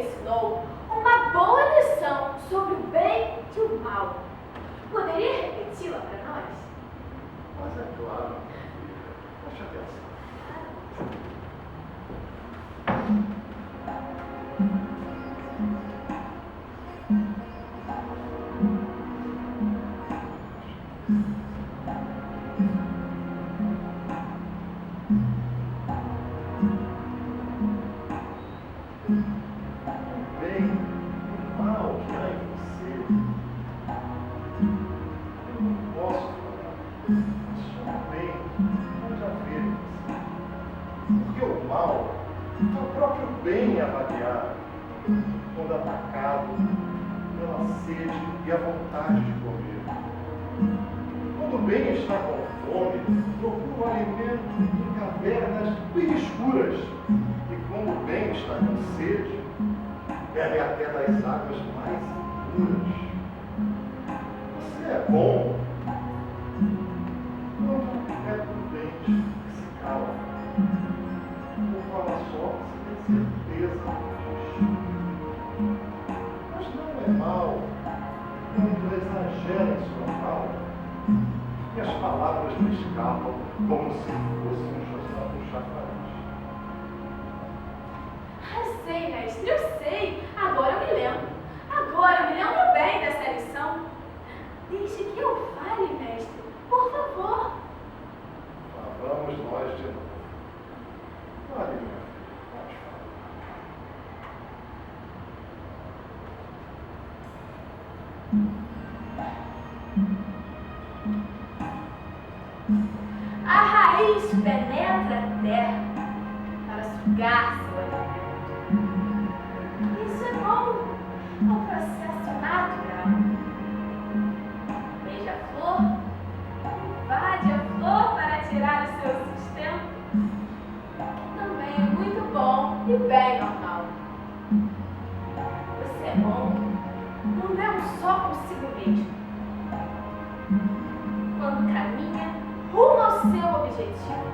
ensinou uma boa lição sobre o bem e o mal. Poderia repeti-la para nós? Mas é claro, preste atenção. Bem avaliado quando atacado pela sede e a vontade de comer. Quando o bem está com fome, procura o alimento em cavernas bem escuras. E quando o bem está com sede, bebe até das águas mais puras. Você é bom quando é prudente que se cala. Ou fala só certeza mas não é mal quando exagera em sua fala e as palavras lhe escapam como se fosse um chafariz. Sei, mestre, eu sei. Agora eu me lembro. Agora eu me lembro bem dessa lição. Deixe que eu fale, mestre. Por favor. Lá vamos nós de novo. Fale, minha filha. A raiz penetra a terra para sugar seu alimento. Isso é bom, é um processo natural. Beija-flor, invade a flor para tirar o seu sustento. Também é muito bom e bem normal. Você é bom, não é um só consigo mesmo. Quando caminha rumo ao seu objetivo,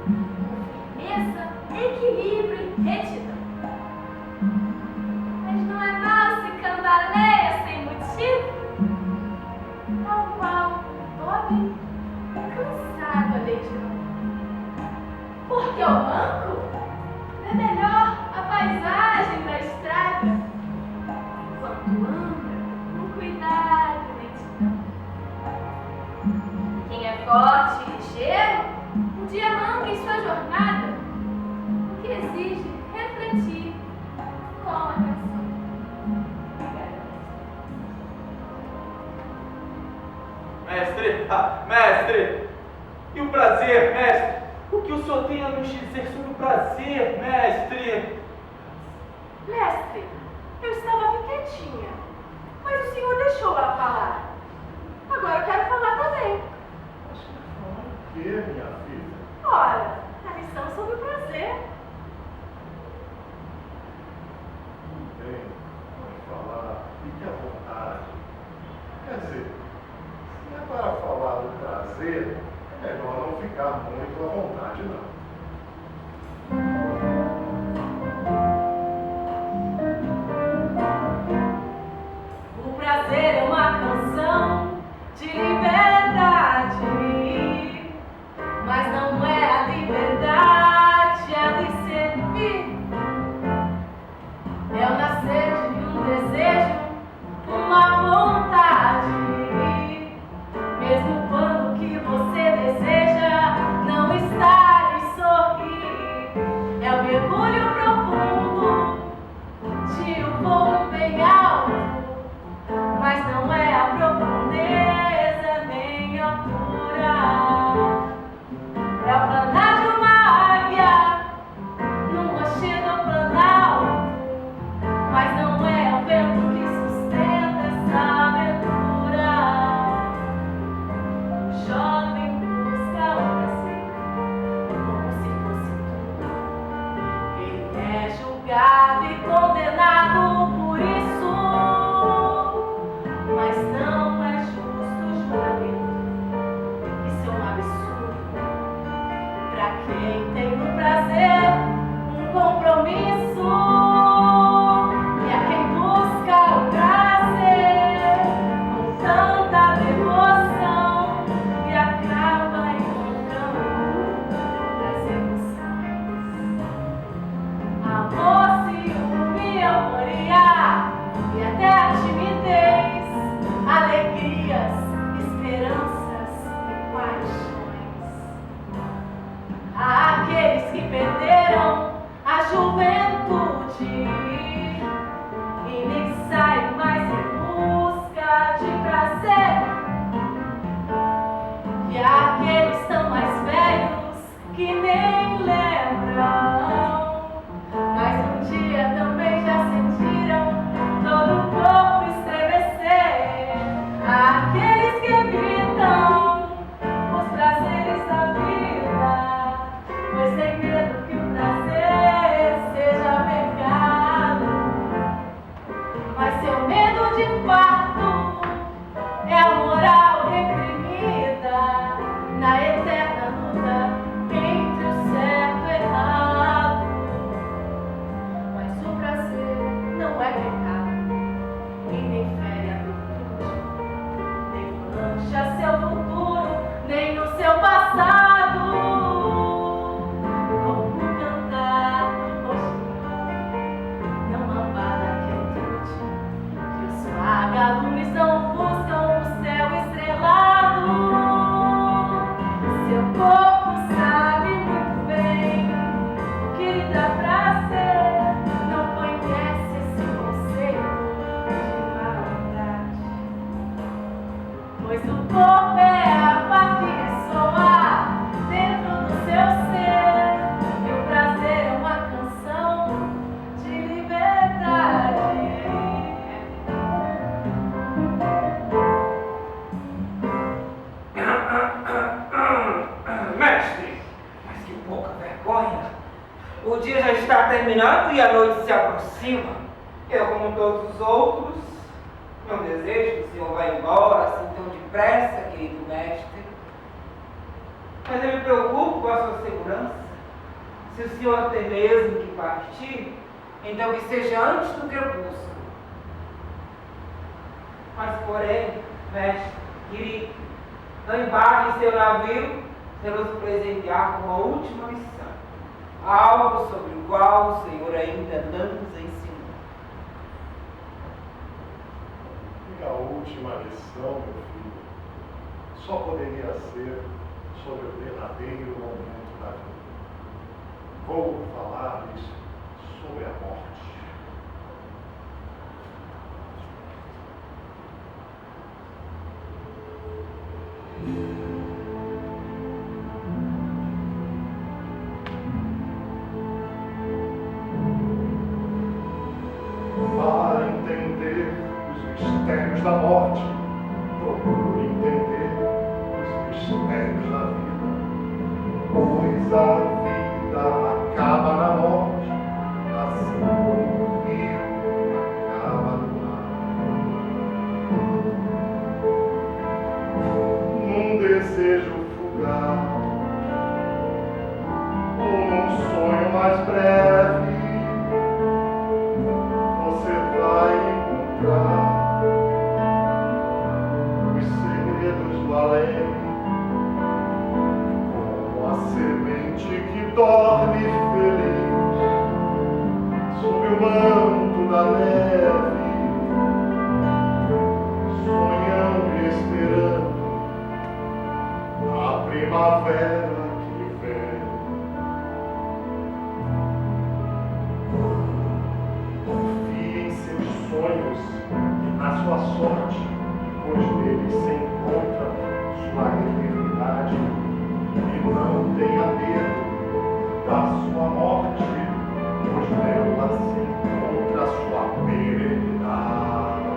com firmeza, equilíbrio e retidão. Mas não é mal se cambaleia sem motivo, tal qual Bob cansado a legião. Porque o manco é melhor a paisagem da estrada, quando anda com cuidado e lentidão. Quem é forte e ligeiro, um dia manca em sua jornada, o que exige refletir com atenção. Mestre, mestre! E o prazer, mestre? O que o senhor tem a nos dizer sobre o prazer, mestre? Mestre, eu estava aqui quietinha, mas o senhor deixou ela falar. Agora eu quero falar também. Mas falar o quê, minha filha? Ora, a lição sobre o prazer. Tudo bem, pode falar, fique à vontade. Quer dizer, se é para falar do prazer, é melhor não ficar muito à vontade, não. O prazer é uma canção de liberdade, mas não é a liberdade a lhe servir. É o nascer de um desejo, uma vontade, mesmo quando o que você deseja não está lhe e nem sai mais em busca de prazer. E aqueles tão mais velhos que nem lembram, mas um dia também já sentiram todo o corpo estremecer. Aqueles que evitam os prazeres da vida, pois tem medo que o prazer seja pecado. Mas seu medo de fato é a moral reprimida na eterna luta entre o certo e o errado. Mas o prazer não é pecado e nem fere a virtude, nem mancha seu futuro, nem o seu passado. Como cantar roxinho não apaga a quietude que os vagalumes não buscam o céu estrelado. Seu corpo sabe muito bem o que lhe dá prazer, não conhece esse conceito de maldade. Pois o corpo é a pá que ressoa dentro do seu ser, e o prazer é uma canção de liberdade. Mestre, mas que pouca vergonha. O dia já está terminando e a noite se aproxima. Eu, como todos os outros, não desejo que o senhor vá embora assim tão depressa, querido mestre. Mas eu me preocupo com a sua segurança. Se o senhor tem mesmo que partir, então que seja antes do crepúsculo. Mas, porém, mestre, querido, não embarque em seu navio sem nos presentear com a última lição, algo sobre o qual o Senhor ainda não nos ensinou. Minha última lição, meu filho, só poderia ser sobre o derradeiro momento da vida. Vou falar-lhes sobre a morte. Para entender os mistérios da morte, procure entender os mistérios da vida. Pois a vida acaba na morte, assim como o rio acaba no mar. Num desejo fugaz, ou num sonho mais breve, você vai encontrar os segredos do além, como a semente que dorme feliz sob o manto da neve, sonhando e esperando a primavera que vem. Confie em seus sonhos e na sua sorte, pois neles se encontra sua eternidade. E não tenha medo da sua morte, pois nela se encontra sua perenidade.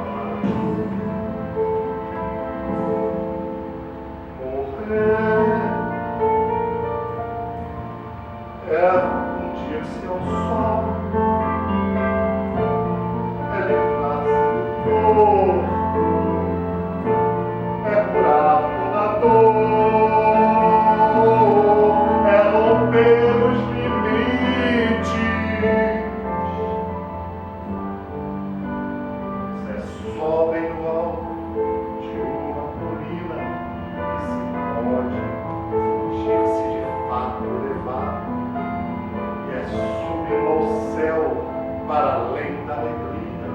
Morrer é fundir-se ao sol, é livrar-se do corpo, é curar toda dor, é romper os limites, é só bem no alto de uma colina que se pode sentir-se de fato elevado, e é subir ao céu para além da neblina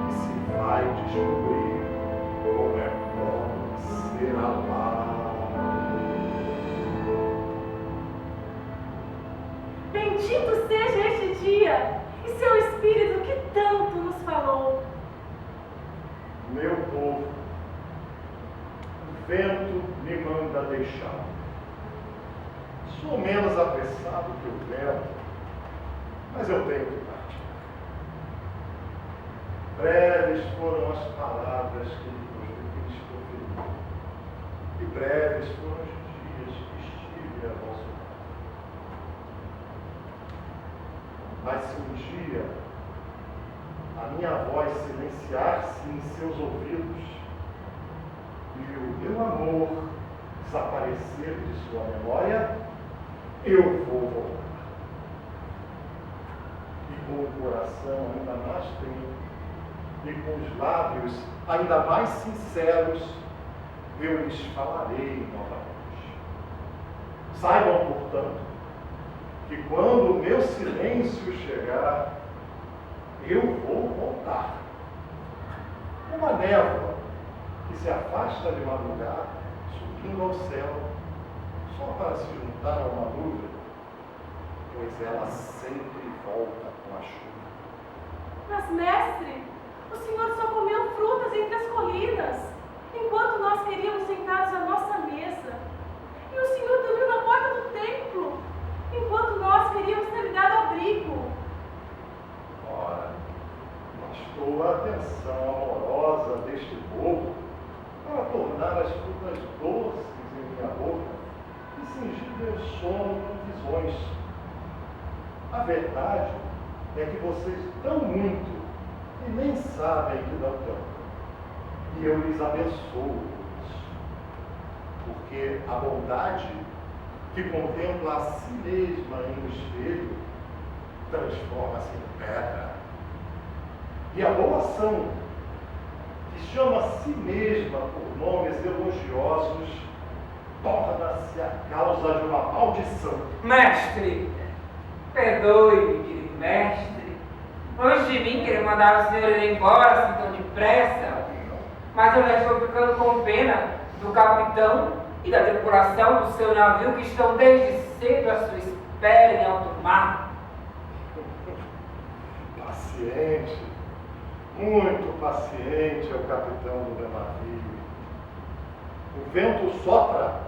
que se vai descobrir como é bom ser amado. Bendito seja este dia e seu espírito Meu povo, o vento me manda deixar. Sou menos apressado que o vento, mas eu tenho que partir. Breves foram as palavras que lhes proferi, e breves foram os dias que estive a vosso lado. Mas se um dia a minha voz silenciar-se em seus ouvidos e o meu amor desaparecer de sua memória, eu vou voltar. E com o coração ainda mais tempo e com os lábios ainda mais sinceros, eu lhes falarei novamente. Saibam, portanto, que quando o meu silêncio chegar, eu vou voltar. Uma névoa que se afasta de madrugada, subindo ao céu, só para se juntar a uma nuvem, pois ela sempre volta com a chuva. Mas, mestre, o senhor só comeu frutas entre as colinas, enquanto nós queríamos sentados à nossa mesa. E o senhor dormiu na porta do templo, enquanto nós queríamos ter lhe dado abrigo. Ora, bastou a atenção amorosa deste povo para tornar as frutas doces em minha boca e cingir meu sono com visões. A verdade é que vocês dão muito e nem sabem que dão tanto. E eu lhes abençoo por isso. Porque a bondade que contempla a si mesma em um espelho transforma-se em pedra. E a boa ação, que chama a si mesma por nomes elogiosos, torna-se a causa de uma maldição. Mestre, perdoe-me, querido mestre. Longe de mim querer mandar o senhor ir embora assim tão depressa, mas eu já estou ficando com pena do capitão e da tripulação do seu navio que estão desde cedo à sua espera em alto mar. Paciente, muito paciente é o capitão do meu navio. O vento sopra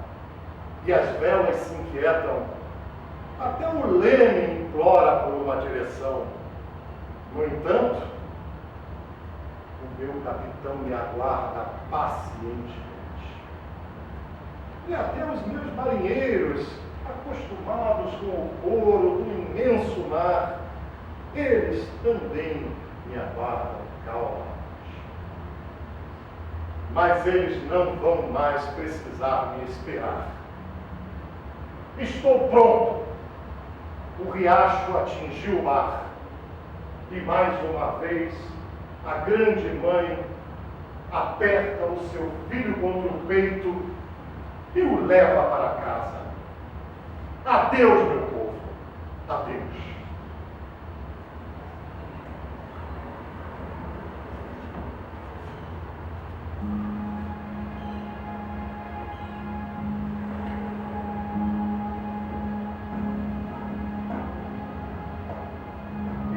e as velas se inquietam. Até o leme implora por uma direção. No entanto, o meu capitão me aguarda pacientemente. E até os meus marinheiros, acostumados com o coro do imenso mar, eles também me aguardam calmamente. Mas eles não vão mais precisar me esperar. Estou pronto. O riacho atingiu o mar. E mais uma vez, a grande mãe aperta o seu filho contra o peito e o leva para casa. Adeus, meu povo. Adeus.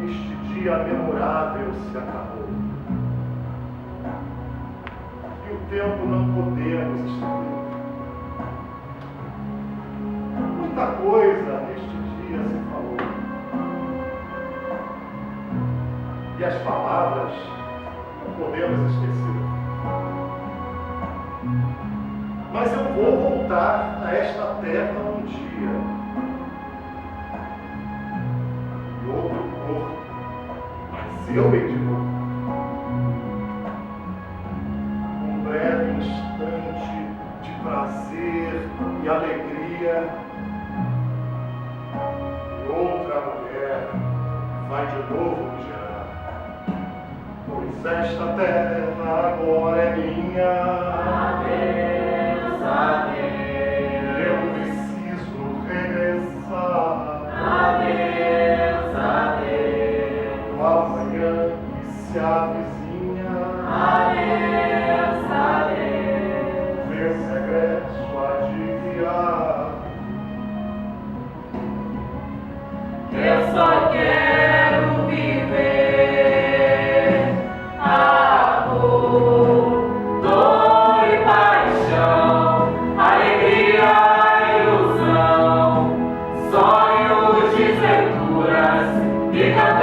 Este dia memorável se acabou. E o tempo não podemos estender. Muita coisa neste dia se falou. E as palavras não podemos esquecer. Mas eu vou voltar a esta terra um dia. E outro corpo. Mas eu hei de voltar. Um breve instante de prazer e alegria. E outra mulher vai de novo me gerar. Pois esta terra agora é minha. Adeus, adeus. Eu preciso regressar. Adeus, adeus. Amanhã que se avizinha. Adeus, adeus. Meu regresso há de guiar. Eu só quero viver amor. e